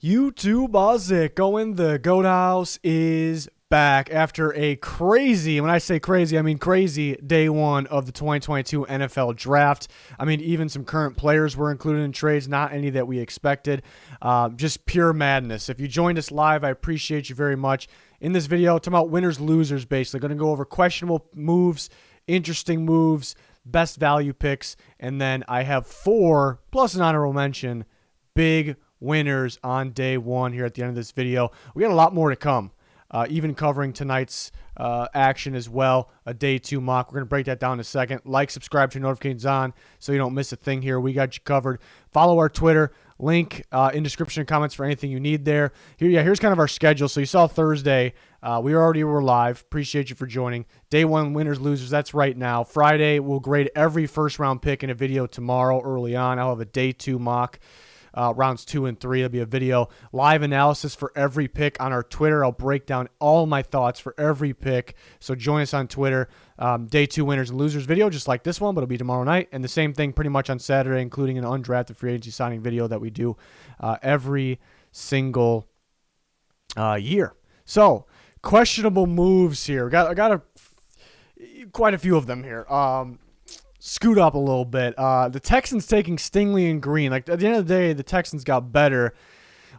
YouTube, how's it going? The Goat House is back after a crazy, when I say crazy, I mean crazy day one of the 2022 NFL Draft. I mean, even some current players were included in trades, not any that we expected. Just pure madness. If you joined us live, I appreciate you very much. In this video, talking about winners, losers, basically. Going to go over questionable moves, interesting moves, best value picks, and then I have 4, plus an honorable mention, big winners on day one here at the end of this video. We got a lot more to come, even covering tonight's action as well, a day 2 mock. We're going to break that down in a second. Like, subscribe, turn notifications on so you don't miss a thing here. We got you covered. Follow our Twitter. Link in description and comments for anything you need there. Here's kind of our schedule. So you saw Thursday. We already were live. Appreciate you for joining. Day 1, winners, losers. That's right now. Friday, we'll grade every first-round pick in a video tomorrow early on. I'll have a day 2 mock. Rounds 2 and 3. There'll be a video live analysis for every pick on our Twitter. I'll break down all my thoughts for every pick. So join us on Twitter. Day 2 winners and losers video, just like this one, but it'll be tomorrow night. And the same thing pretty much on Saturday, including an undrafted free agency signing video that we do every single year. So questionable moves here. I got quite a few of them here. Scoot up a little bit. The Texans taking Stingley and Green. Like, at the end of the day, the Texans got better.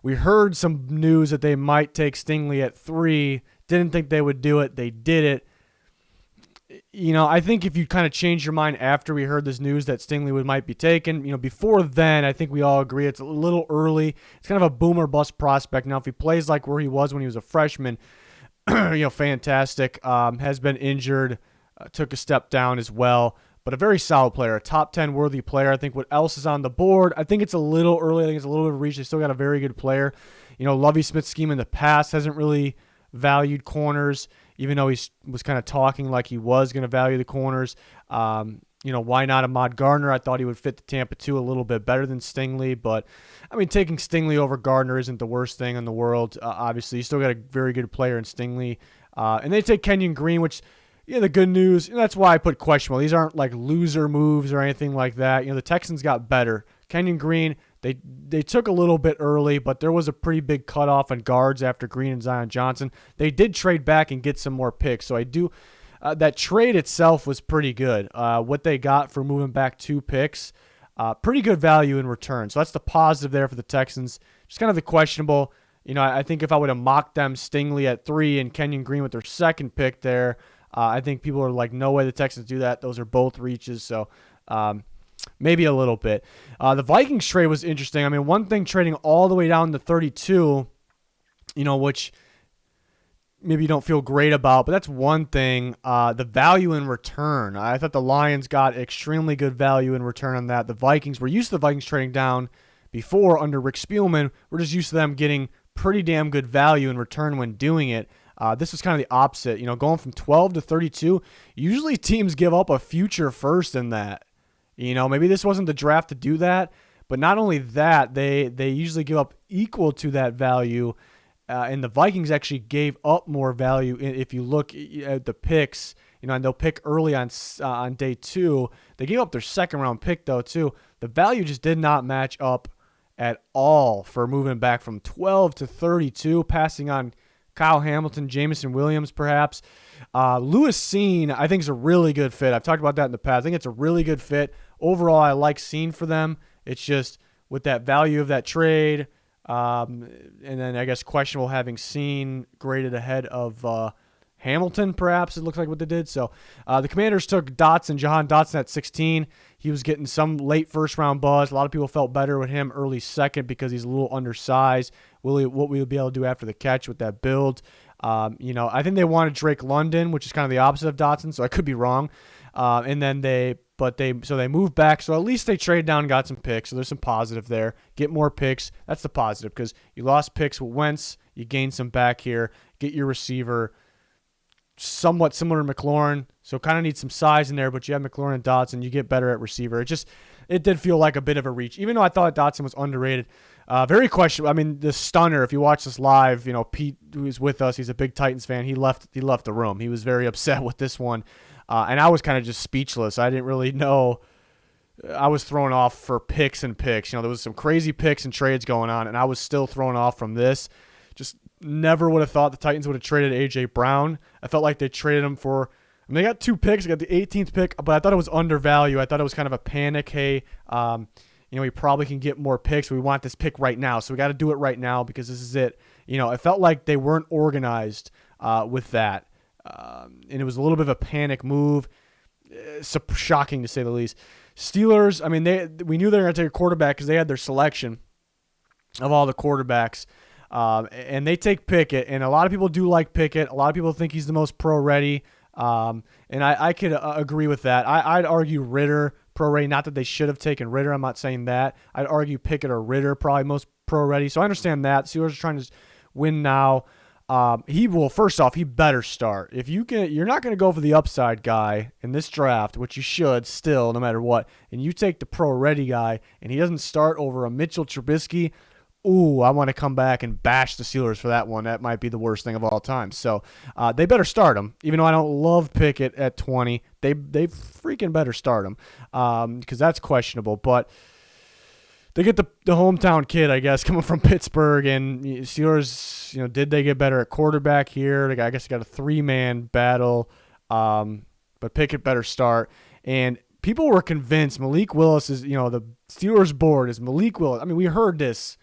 We heard some news that they might take Stingley at 3. Didn't think they would do it. They did it. You know, I think if you kind of change your mind after we heard this news that Stingley might be taken, before then, I think we all agree it's a little early. It's kind of a boom or bust prospect. Now, if he plays like where he was when he was a freshman, fantastic. Has been injured. Took a step down as well. But a very solid player, a top 10 worthy player. I think what else is on the board, I think it's a little early. I think it's a little bit of reach. They still got a very good player. Lovie Smith's scheme in the past hasn't really valued corners, even though he was kind of talking like he was going to value the corners. Why not Ahmad Gardner? I thought he would fit the Tampa 2 a little bit better than Stingley. But, taking Stingley over Gardner isn't the worst thing in the world. Obviously, you still got a very good player in Stingley. And they take Kenyon Green, which... the good news, and that's why I put questionable. These aren't like loser moves or anything like that. The Texans got better. Kenyon Green, they took a little bit early, but there was a pretty big cutoff on guards after Green and Zion Johnson. They did trade back and get some more picks, so I do. That trade itself was pretty good. What they got for moving back 2 picks, pretty good value in return. So that's the positive there for the Texans. Just kind of the questionable. I think if I would have mocked them Stingley at 3 and Kenyon Green with their second pick there, I think people are like, no way the Texans do that. Those are both reaches, so maybe a little bit. The Vikings trade was interesting. One thing trading all the way down to 32, which maybe you don't feel great about, but that's one thing. The value in return. I thought the Lions got extremely good value in return on that. The Vikings, we're used to the Vikings trading down before under Rick Spielman. We're just used to them getting pretty damn good value in return when doing it. This was kind of the opposite. Going from 12 to 32, usually teams give up a future first in that. Maybe this wasn't the draft to do that, but not only that, they usually give up equal to that value, and the Vikings actually gave up more value. If you look at the picks, and they'll pick early on day 2. They gave up their second-round pick, though, too. The value just did not match up at all for moving back from 12 to 32, passing on Kyle Hamilton, Jameson Williams, perhaps. Lewis Seen, I think, is a really good fit. I've talked about that in the past. I think it's a really good fit. Overall, I like Seen for them. It's just with that value of that trade, and then I guess questionable having Seen graded ahead of Hamilton, perhaps, it looks like what they did. So the Commanders took Jahan Dotson at 16. He was getting some late first-round buzz. A lot of people felt better with him early second because he's a little undersized. What we'll be able to do after the catch with that build. I think they wanted Drake London, which is kind of the opposite of Dotson, so I could be wrong. And then they moved back, so at least they traded down and got some picks, so there's some positive there. Get more picks. That's the positive because you lost picks with Wentz. You gained some back here. Get your receiver somewhat similar to McLaurin, so kind of need some size in there, but you have McLaurin and Dotson, you get better at receiver. It did feel like a bit of a reach, even though I thought Dotson was underrated. Very questionable. The stunner, if you watch this live, Pete, who's with us, he's a big Titans fan. He left the room. He was very upset with this one. And I was kind of just speechless. I didn't really know I was thrown off for picks and picks. There was some crazy picks and trades going on, and I was still thrown off from this. Just never would have thought the Titans would have traded A.J. Brown. I felt like they traded him for – they got 2 picks. They got the 18th pick, but I thought it was undervalued. I thought it was kind of a panic. Hey, we probably can get more picks. We want this pick right now, so we got to do it right now because this is it. It felt like they weren't organized with that, and it was a little bit of a panic move. Shocking to say the least. Steelers, we knew they were going to take a quarterback because they had their selection of all the quarterbacks, and they take Pickett, and a lot of people do like Pickett. A lot of people think he's the most pro-ready. And I could agree with that. I'd argue Ritter pro-ready. Not that they should have taken Ritter. I'm not saying that. I'd argue Pickett or Ritter probably most pro-ready. So I understand that. Steelers are trying to win now. First off, he better start. If you're not going to go for the upside guy in this draft, which you should still, no matter what, and you take the pro-ready guy and he doesn't start over a Mitchell Trubisky, ooh, I want to come back and bash the Steelers for that one. That might be the worst thing of all time. So they better start him. Even though I don't love Pickett at 20, they freaking better start him because that's questionable. But they get the hometown kid, I guess, coming from Pittsburgh. And Steelers, did they get better at quarterback here? I guess they got a 3-man battle. But Pickett better start. And people were convinced Malik Willis is, the Steelers board is Malik Willis. We heard this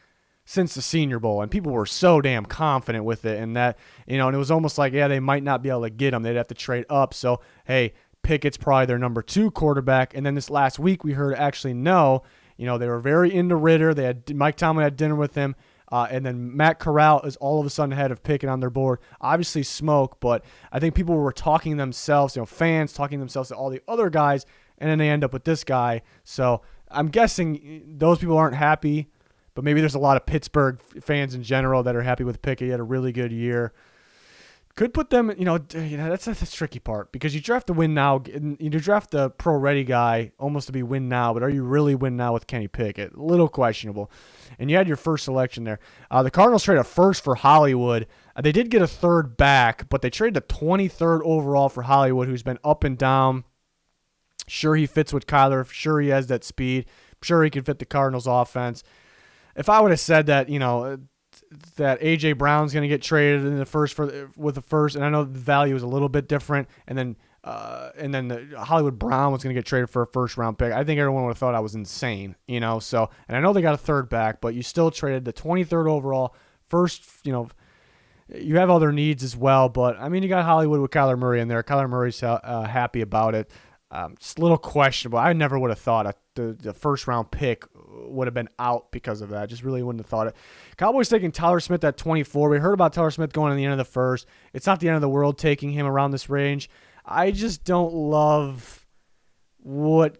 since the Senior Bowl, and people were so damn confident with it, and that, and it was almost like, yeah, they might not be able to get him. They'd have to trade up. So, hey, Pickett's probably their number 2 quarterback. And then this last week we heard actually no, they were very into Ritter. They had Mike Tomlin had dinner with him, and then Matt Corral is all of a sudden ahead of Pickett on their board. Obviously smoke, but I think people were talking themselves, fans talking themselves to all the other guys, and then they end up with this guy. So I'm guessing those people aren't happy. But maybe there's a lot of Pittsburgh fans in general that are happy with Pickett. He had a really good year. Could put them, that's the tricky part because you draft the win now. You draft the pro-ready guy almost to be win now, but are you really win now with Kenny Pickett? A little questionable. And you had your first selection there. The Cardinals traded a first for Hollywood. They did get a 3rd back, but they traded the 23rd overall for Hollywood, who's been up and down. Sure, he fits with Kyler. Sure, he has that speed. Sure, he can fit the Cardinals offense. If I would have said that, that A.J. Brown's going to get traded in the first with the first, and I know the value is a little bit different, and then the Hollywood Brown was going to get traded for a first-round pick, I think everyone would have thought I was insane, So, and I know they got a 3rd back, but you still traded the 23rd overall first, you have other needs as well, but, you got Hollywood with Kyler Murray in there. Kyler Murray's happy about it. Just a little questionable. I never would have thought the first-round pick would have been out because of that. Just really wouldn't have thought it. Cowboys taking Tyler Smith at 24. We heard about Tyler Smith going in the end of the first. It's not the end of the world taking him around this range. I just don't love what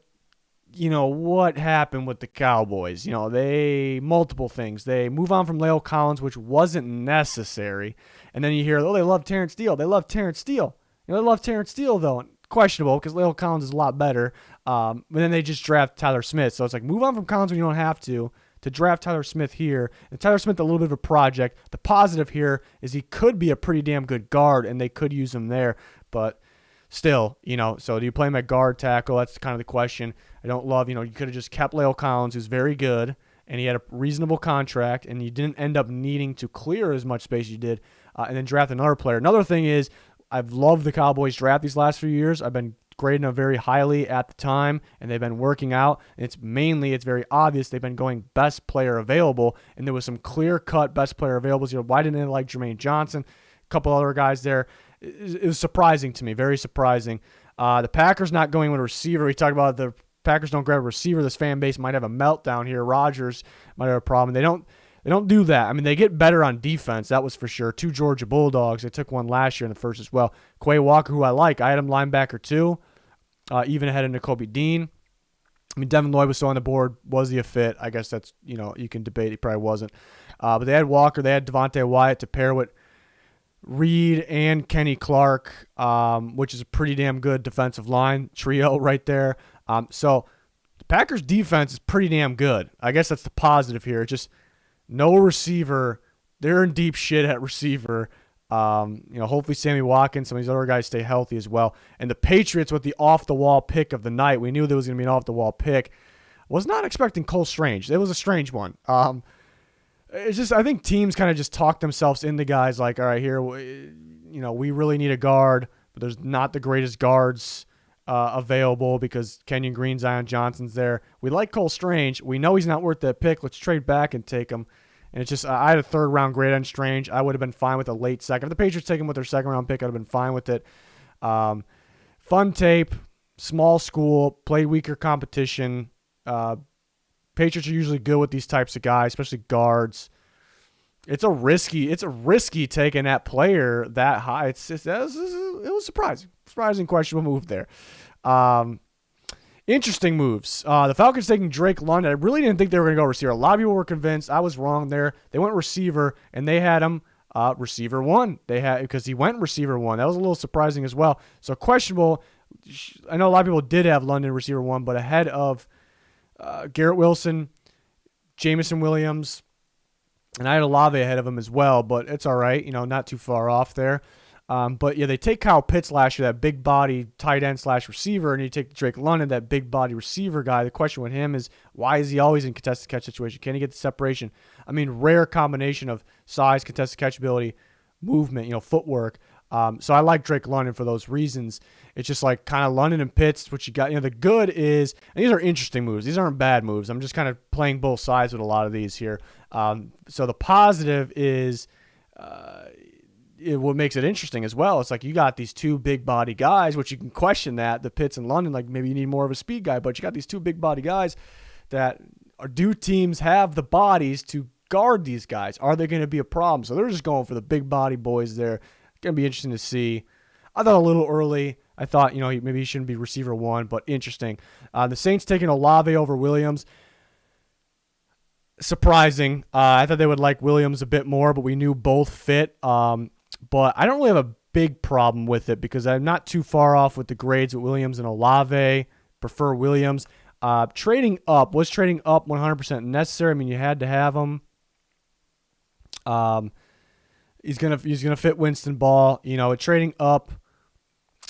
happened with the Cowboys. Multiple things. They move on from La'el Collins, which wasn't necessary. And then you hear, they love Terrence Steele. They love Terrence Steele. They love Terrence Steele, though. Questionable because La'el Collins is a lot better. But then they just draft Tyler Smith. So it's like move on from Collins when you don't have to draft Tyler Smith here. And Tyler Smith, a little bit of a project. The positive here is he could be a pretty damn good guard, and they could use him there. But still, so do you play him at guard tackle? That's kind of the question. I don't love, you could have just kept La'el Collins, who's very good, and he had a reasonable contract, and you didn't end up needing to clear as much space as you did, and then draft another player. Another thing is, I've loved the Cowboys draft these last few years. I've been grading them very highly at the time, and they've been working out. And it's very obvious they've been going best player available, and there was some clear-cut best player available. Why didn't they like Jermaine Johnson? A couple other guys there. It was surprising to me, very surprising. The Packers not going with a receiver. We talked about the Packers don't grab a receiver. This fan base might have a meltdown here. Rodgers might have a problem. They don't do that. They get better on defense, that was for sure. 2 Georgia Bulldogs. They took one last year in the first as well. Quay Walker, who I like. I had him linebacker too, even ahead of Nakobe Dean. Devin Lloyd was still on the board. Was he a fit? I guess that's, you can debate. He probably wasn't. But they had Walker. They had Devontae Wyatt to pair with Reed and Kenny Clark, which is a pretty damn good defensive line trio right there. So the Packers' defense is pretty damn good. I guess that's the positive here. It's just no receiver. They're in deep shit at receiver. Hopefully Sammy Watkins, some of these other guys stay healthy as well. And the Patriots with the off-the-wall pick of the night. We knew there was going to be an off-the-wall pick. Was not expecting Cole Strange. It was a strange one. It's just I think teams kind of just talk themselves into guys like, all right, here, we really need a guard, but there's not the greatest guards available because Kenyon Green, Zion Johnson's there. We like Cole Strange. We know he's not worth that pick. Let's trade back and take him. And it's just I had a third-round grade on Strange. I would have been fine with a late second. If the Patriots take him with their second-round pick, I'd have been fine with it. Fun tape, small school, played weaker competition. Patriots are usually good with these types of guys, especially guards. It's a risky taking that player that high. It was surprising questionable move there. Interesting moves. The Falcons taking Drake London. I really didn't think they were going to go receiver. A lot of people were convinced. I was wrong there. They went receiver, and they had him receiver one. Because he went receiver one. That was a little surprising as well. So questionable. I know a lot of people did have London receiver one, but ahead of Garrett Wilson, Jameson Williams, and I had Olave ahead of him as well, but it's all right. Not too far off there. But yeah, they take Kyle Pitts last year, that big body tight end / receiver, and you take Drake London, that big body receiver guy. The question with him is, why is he always in contested catch situation? Can he get the separation? I mean, rare combination of size, contested catch ability, movement, footwork. So I like Drake London for those reasons. It's just like kind of London and Pitts, what you got. The good is, and these are interesting moves. These aren't bad moves. I'm just kind of playing both sides with a lot of these here. So the positive is what makes it interesting as well. It's like you got these two big body guys, which you can question that, the Pitts and London, like maybe you need more of a speed guy, but you got these two big body guys that do teams have the bodies to guard these guys? Are they going to be a problem? So they're just going for the big body boys there. Going to be interesting to see. I thought a little early. I thought, maybe he shouldn't be receiver one, but interesting. The Saints taking Olave over Williams. Surprising. I thought they would like Williams a bit more, but we knew both fit. But I don't really have a big problem with it because I'm not too far off with the grades with Williams and Olave. Prefer Williams. Trading up 100% necessary. I mean, you had to have him. He's gonna fit Winston Ball. Trading up.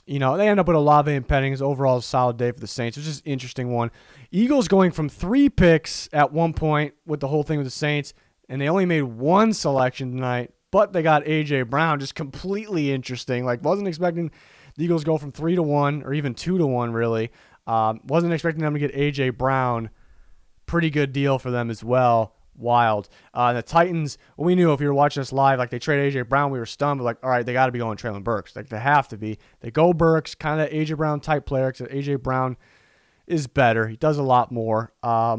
They end up with Olave and Pennings. Overall, a solid day for the Saints. It was just an interesting one. Eagles going from 3 picks at one point with the whole thing with the Saints, and they only made one selection tonight, but they got A.J. Brown. Just completely interesting. Like, wasn't expecting the Eagles go from 3 to 1 or even 2 to 1, really. Wasn't expecting them to get A.J. Brown. Pretty good deal for them as well. Wild. The Titans, we knew if you were watching us live, like they trade A.J. Brown, we were stunned. We're like, all right, they got to be going Traylon Burks. Like, they have to be. They go Burks, kind of that A.J. Brown type player, because A.J. Brown is better. He does a lot more, a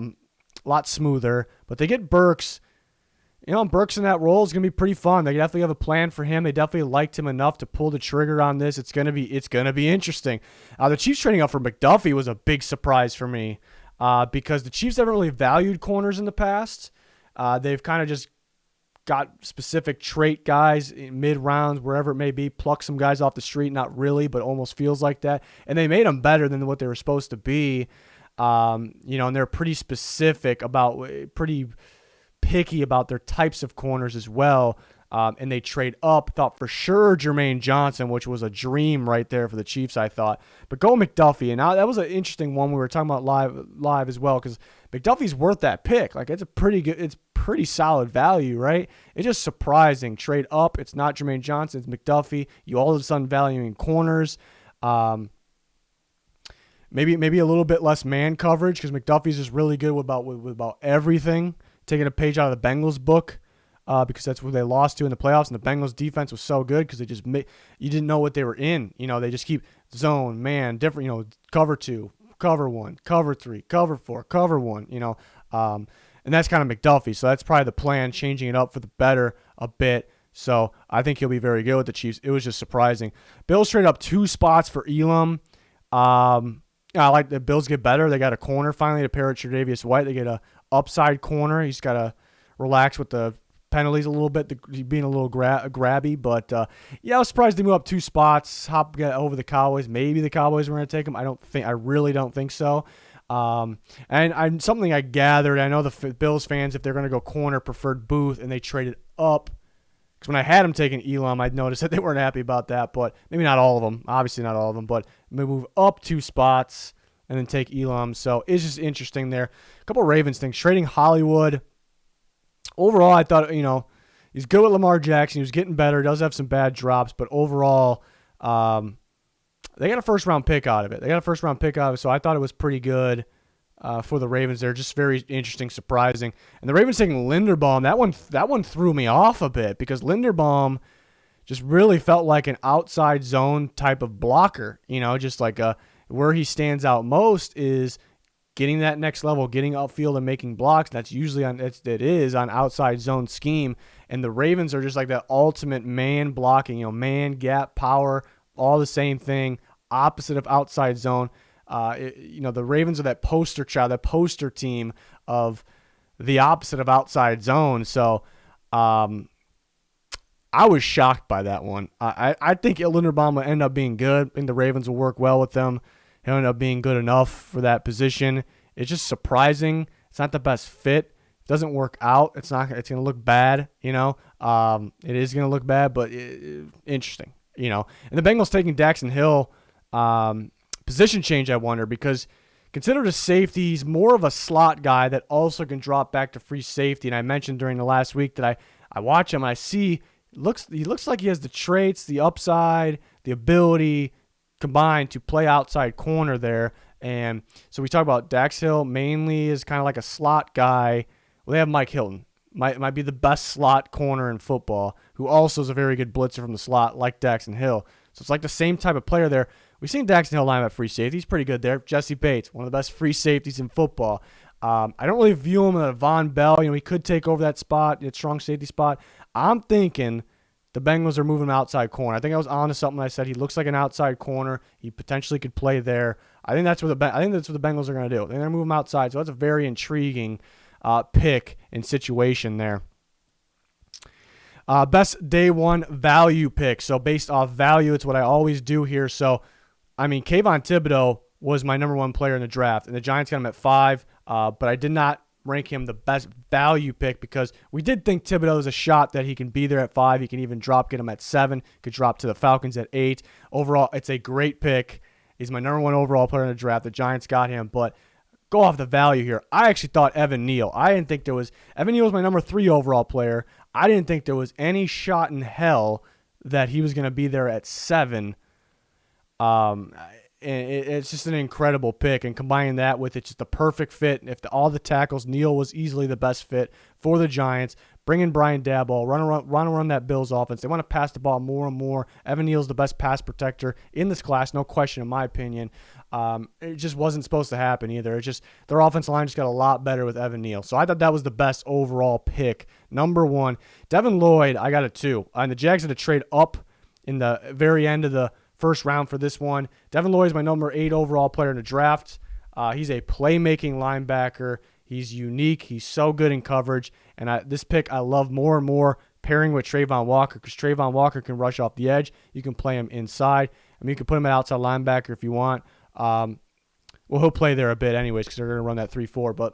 lot smoother. But they get Burks. Burks in that role is going to be pretty fun. They definitely have a plan for him. They definitely liked him enough to pull the trigger on this. It's going to be interesting. The Chiefs trading up for McDuffie was a big surprise for me because the Chiefs haven't really valued corners in the past. They've kind of just got specific trait guys in mid-rounds, wherever it may be, pluck some guys off the street, not really, but almost feels like that. And they made them better than what they were supposed to be. And they're pretty specific pretty picky about their types of corners as well. And they trade up. Thought for sure Jermaine Johnson, which was a dream right there for the Chiefs, I thought. But go McDuffie. And now that was an interesting one we were talking about live as well, because McDuffie's worth that pick. Like, it's pretty solid value, right? It's just surprising. Trade up. It's not Jermaine Johnson. It's McDuffie. You all of a sudden valuing corners. Maybe a little bit less man coverage because McDuffie's just really good with about everything. Taking a page out of the Bengals book. Because that's what they lost to in the playoffs, and the Bengals defense was so good because they just you didn't know what they were in. They just keep zone, man, different. Cover 2, cover 1, cover 3, cover 4, cover 1. And that's kind of McDuffie. So that's probably the plan, changing it up for the better a bit. So I think he'll be very good with the Chiefs. It was just surprising. Bills trade up 2 spots for Elam. I like the Bills get better. They got a corner finally to pair with Tre'Davious White. They get a upside corner. He's got to relax with the penalties a little bit, being a little grabby, but I was surprised they move up 2 spots, get over the Cowboys. Maybe the Cowboys were going to take him. I really don't think so. And something I gathered, I know the Bills fans, if they're going to go corner, preferred Booth, and they traded up. Because when I had them taking Elam, I'd noticed that they weren't happy about that, but maybe not all of them. Obviously not all of them, but they move up 2 spots. and then take Elam. So it's just interesting there. A couple of Ravens things. Trading Hollywood. Overall, I thought, he's good with Lamar Jackson. He was getting better. He does have some bad drops, but overall, they got a first-round pick out of it. So I thought it was pretty good for the Ravens. They're just very interesting, surprising. And the Ravens taking Linderbaum, that one threw me off a bit because Linderbaum just really felt like an outside zone type of blocker. Just like where he stands out most is getting that next level, getting upfield and making blocks. That's usually on outside zone scheme. And the Ravens are just like that ultimate man blocking, man, gap, power, all the same thing, opposite of outside zone. The Ravens are that poster child, that poster team of the opposite of outside zone. So I was shocked by that one. I think Linderbaum will end up being good. I think the Ravens will work well with them. He'll end up being good enough for that position. It's just surprising. It's not the best fit. It doesn't work out. It's going to look bad, It is going to look bad, but interesting, And the Bengals taking Daxton Hill, position change, I wonder, because considered a safety, he's more of a slot guy that also can drop back to free safety. And I mentioned during the last week that I watch him and I see he looks like he has the traits, the upside, the ability combined to play outside corner there. And so we talk about Dax Hill mainly is kind of like a slot guy. Well, they have Mike Hilton. Might be the best slot corner in football, who also is a very good blitzer from the slot like Daxton Hill. So it's like the same type of player there. We've seen Daxton Hill line at free safety. He's pretty good there. Jesse Bates, one of the best free safeties in football. I don't really view him as a Von Bell. He could take over that spot, that strong safety spot. I'm thinking the Bengals are moving him outside corner. I think I was on to something I said. He looks like an outside corner. He potentially could play there. I think that's what the Bengals are going to do. They're going to move him outside. So that's a very intriguing pick and situation there. Best day one value pick. So based off value, it's what I always do here. So, Kayvon Thibodeau was my number one player in the draft, and the Giants got him at 5, but I did not rank him the best value pick because we did think Thibodeau is a shot that he can be there at 5. He can even get him at 7, could drop to the Falcons at 8. Overall, it's a great pick. He's my number one overall player in the draft. The Giants got him, but go off the value here. I actually thought Evan Neal. Evan Neal was my number 3 overall player. I didn't think there was any shot in hell that he was going to be there at 7. It's just an incredible pick, and combining that with it's just the perfect fit. If all the tackles, Neal was easily the best fit for the Giants. Bring in Brian Daboll, run that Bills offense. They want to pass the ball more and more. Evan Neal's the best pass protector in this class, no question in my opinion. It just wasn't supposed to happen either. It's just their offensive line just got a lot better with Evan Neal. So I thought that was the best overall pick. Number 1, Devin Lloyd, I got a 2. And the Jags had to trade up in the very end of the first round for this one. Devin Lloyd is my number 8 overall player in the draft. He's a playmaking linebacker. He's unique. He's so good in coverage. And this pick I love more and more pairing with Trayvon Walker because Trayvon Walker can rush off the edge. You can play him inside. You can put him at outside linebacker if you want. He'll play there a bit anyways because they're going to run that 3-4.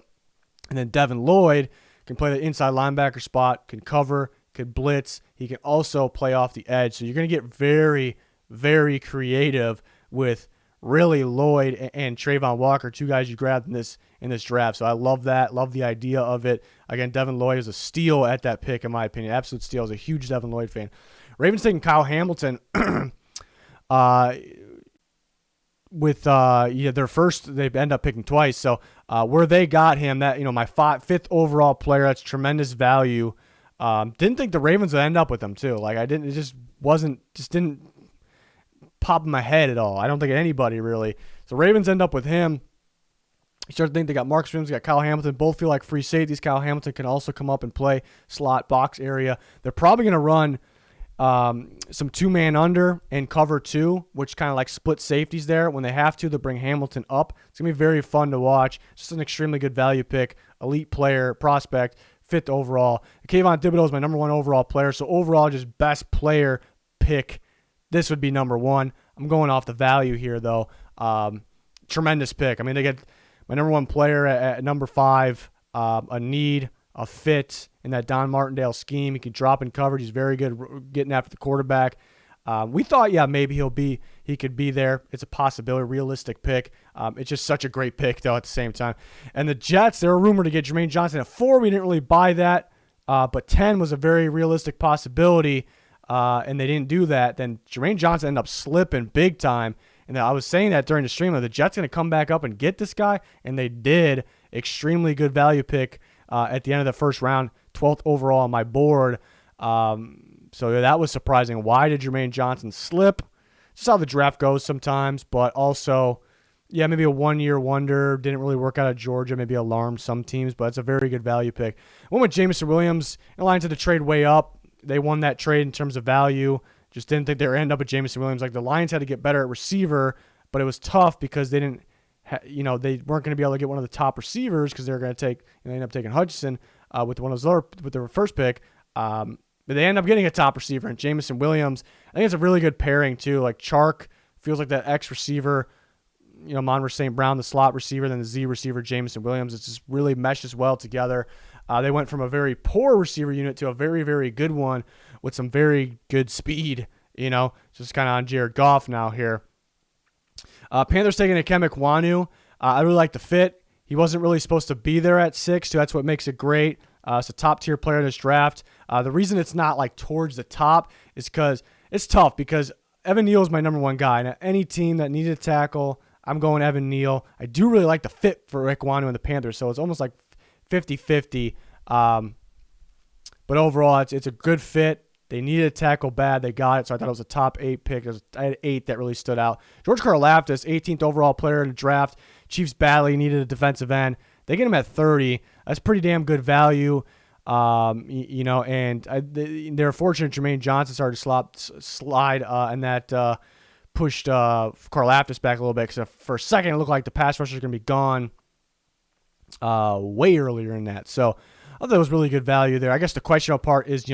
And then Devin Lloyd can play the inside linebacker spot, can cover, can blitz. He can also play off the edge. So you're going to get very, very creative with really Lloyd and Trayvon Walker, 2 guys you grabbed in this draft. So I love that. Love the idea of it. Again, Devin Lloyd is a steal at that pick, in my opinion. Absolute steal. I was a huge Devin Lloyd fan. Ravens taking Kyle Hamilton. With their first, they end up picking twice. So where they got him, that my 5th overall player, that's tremendous value. Didn't think the Ravens would end up with him too. It just didn't pop in my head at all. I don't think anybody really. So Ravens end up with him. You start to think they got Mark Sims, they got Kyle Hamilton. Both feel like free safeties. Kyle Hamilton can also come up and play slot box area. They're probably going to run some 2-man under and cover 2, which kind of like split safeties there. When they have to, they'll bring Hamilton up. It's going to be very fun to watch. Just an extremely good value pick, elite player, prospect, 5th overall. Kayvon Thibodeau is my number 1 overall player. So overall, just best player pick. This would be number 1. I'm going off the value here, though. Tremendous pick. They get my number 1 player at number 5, a need, a fit in that Don Martindale scheme. He can drop in coverage. He's very good getting after the quarterback. We thought, maybe he could be there. It's a possibility, realistic pick. It's just such a great pick, though, at the same time. And the Jets, they were rumored to get Jermaine Johnson at 4. We didn't really buy that, but 10 was a very realistic possibility, and they didn't do that. Then Jermaine Johnson ended up slipping big time. And I was saying that during the stream, the Jets going to come back up and get this guy, and they did. Extremely good value pick at the end of the first round, 12th overall on my board. So that was surprising. Why did Jermaine Johnson slip? Just how the draft goes sometimes, but also, maybe a one-year wonder. Didn't really work out at Georgia. Maybe alarmed some teams, but it's a very good value pick. Went with Jameson Williams. In line to the trade way up. They won that trade in terms of value. Just didn't think they would end up with Jameson Williams. Like the Lions had to get better at receiver, but it was tough because they didn't, they weren't going to be able to get one of the top receivers because they were going to take, they ended up taking Hutchinson with their first pick. But they end up getting a top receiver in Jameson Williams. I think it's a really good pairing too. Like Chark feels like that X receiver, Monroe St. Brown, the slot receiver, then the Z receiver, Jameson Williams. It's just really meshes well together. They went from a very poor receiver unit to a very, very good one with some very good speed, just kind of on Jared Goff now here. Panthers taking Ikem Ekwonu. I really like the fit. He wasn't really supposed to be there at 6, so that's what makes it great. It's a top-tier player in this draft. The reason it's not like towards the top is because it's tough because Evan Neal is my number one guy. And any team that needed a tackle, I'm going Evan Neal. I do really like the fit for Ekwonu and the Panthers, so it's almost like 50-50. But overall, it's a good fit. They needed a tackle bad. They got it, so I thought it was a top 8 pick. I had 8 that really stood out. George Karlaftis, 18th overall player in the draft. Chiefs badly needed a defensive end. They get him at 30. That's pretty damn good value. And they're fortunate Jermaine Johnson started to slide, and that pushed Karlaftis back a little bit because for a second it looked like the pass rusher was going to be gone way earlier than that. So I thought it was really good value there. I guess the questionable part is,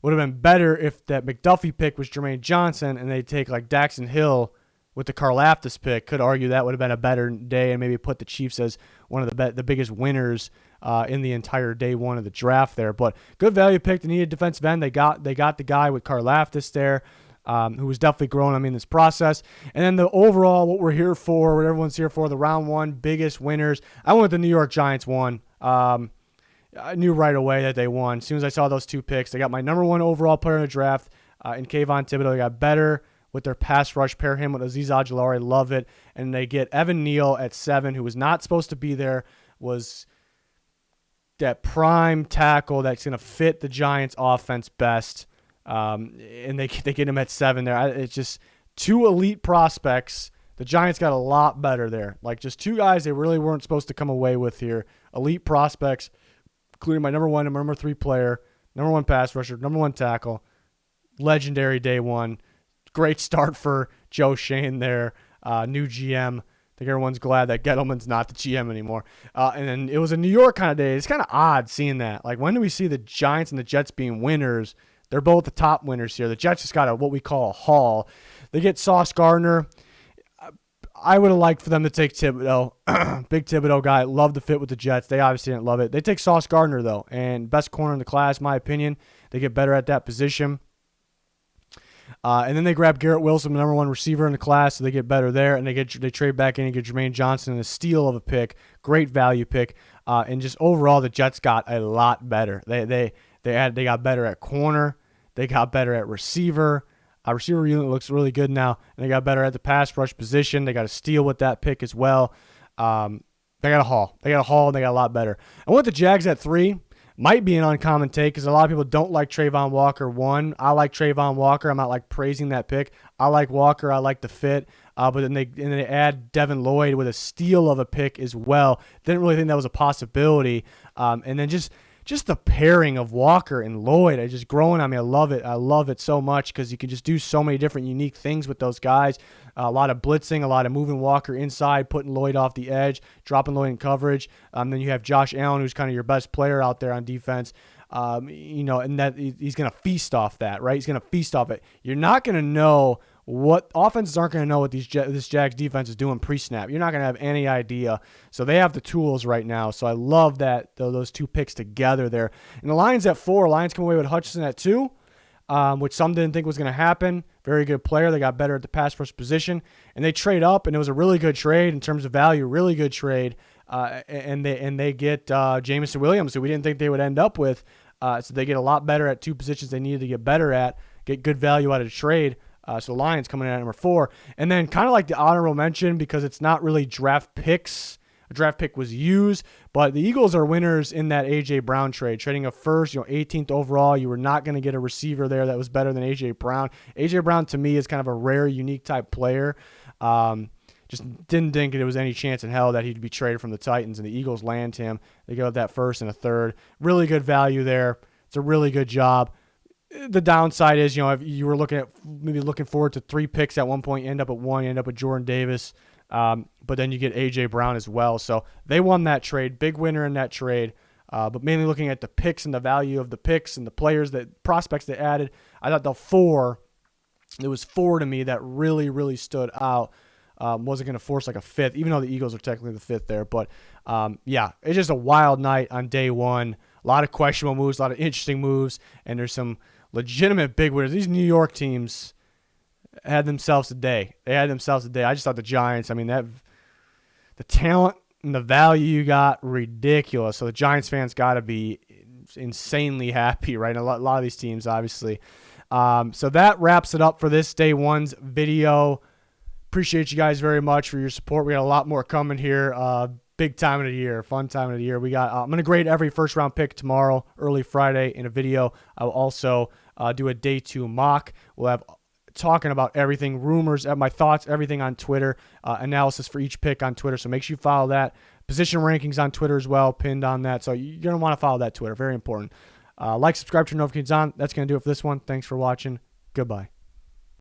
would have been better if that McDuffie pick was Jermaine Johnson and they take like Daxton Hill with the Karlaftis pick. Could argue that would have been a better day and maybe put the Chiefs as one of the biggest winners in the entire day one of the draft there. But good value pick. They needed defensive end. They got the guy with Karlaftis there, who was definitely growing on me in this process. And then the overall, what we're here for, what everyone's here for, the round one biggest winners. I went with the New York Giants one. I knew right away that they won. As soon as I saw those 2 picks, they got my number 1 overall player in the draft in Kayvon Thibodeau. They got better with their pass rush, pair him with Azeez Ojulari. Love it. And they get Evan Neal at 7, who was not supposed to be there, was that prime tackle that's going to fit the Giants' offense best. And they get him at 7 there. It's just 2 elite prospects. The Giants got a lot better there. Like just 2 guys they really weren't supposed to come away with here. Elite prospects, including my number 1 and number 3 player, number 1 pass rusher, number 1 tackle. Legendary day 1. Great start for Joe Shane there, new GM. I think everyone's glad that Gettleman's not the GM anymore. And then it was a New York kind of day. It's kind of odd seeing that. Like, when do we see the Giants and the Jets being winners? They're both the top winners here. The Jets just got what we call a haul. They get Sauce Gardner. I would have liked for them to take Thibodeau. Big Thibodeau guy. Love the fit with the Jets. They obviously didn't love it. They take Sauce Gardner, though, and best corner in the class, in my opinion. They get better at that position. And then they grab Garrett Wilson, the number 1 receiver in the class, so they get better there. And they trade back in and get Jermaine Johnson, a steal of a pick, great value pick. And just overall, the Jets got a lot better. They got better at corner, they got better at receiver. Receiver unit looks really good now, and they got better at the pass rush position. They got a steal with that pick as well. They got a haul. They got a lot better. I went the Jags at 3. Might be an uncommon take because a lot of people don't like Trayvon Walker 1. I like Trayvon Walker. I'm not like praising that pick. I like Walker. I like the fit. But then they add Devin Lloyd with a steal of a pick as well. Didn't really think that was a possibility. And then just the pairing of Walker and Lloyd, it's just growing on me. I love it. I love it so much because you can just do so many different unique things with those guys. A lot of blitzing, a lot of moving Walker inside, putting Lloyd off the edge, dropping Lloyd in coverage. Then you have Josh Allen, who's kind of your best player out there on defense. And that he's going to feast off that, right? He's going to feast off it. You're not going to know what offenses aren't going to know what this Jags defense is doing pre-snap. You're not going to have any idea. So they have the tools right now. So I love that those 2 picks together there. And the Lions at 4. Lions come away with Hutchinson at 2. which some didn't think was going to happen. Very good player. They got better at the pass rush position, and they trade up, and it was a really good trade in terms of value, really good trade. And they get Jameson Williams, who we didn't think they would end up with. So they get a lot better at two positions they needed to get better at, get good value out of the trade. So the Lions coming in at number 4. And then kind of like the honorable mention, because it's not really draft picks. A draft pick was used, but the Eagles are winners in that A.J. Brown trade, trading a first, 18th overall. You were not going to get a receiver there that was better than A.J. Brown. A.J. Brown, to me, is kind of a rare, unique type player. Just didn't think there was any chance in hell that he'd be traded from the Titans, and the Eagles land him. They give up that first and a third. Really good value there. It's a really good job. The downside is, if you were looking forward to 3 picks at one point, you end up at 1, you end up with Jordan Davis. But then you get A.J. Brown as well. So they won that trade. Big winner in that trade. But mainly looking at the picks and the value of the picks and the prospects they added, I thought it was 4 to me that really, really stood out. Wasn't going to force like a 5th, even though the Eagles are technically the 5th there. But, it's just a wild night on day 1. A lot of questionable moves, a lot of interesting moves, and there's some legitimate big winners. These New York teams had themselves a day. I just thought the Giants, the talent and the value you got, ridiculous. So the Giants fans got to be insanely happy, right? A lot of these teams, obviously. So that wraps it up for this day 1's video. Appreciate you guys very much for your support. We got a lot more coming here. Big time of the year, fun time of the year. I'm going to grade every first round pick tomorrow, early Friday in a video. I will also do a day 2 mock. We'll have talking about everything, rumors, my thoughts, everything on Twitter, analysis for each pick on Twitter. So make sure you follow that. Position rankings on Twitter as well, pinned on that. So you're going to want to follow that Twitter. Very important. Like, subscribe, turn notifications on. That's going to do it for this one. Thanks for watching. Goodbye.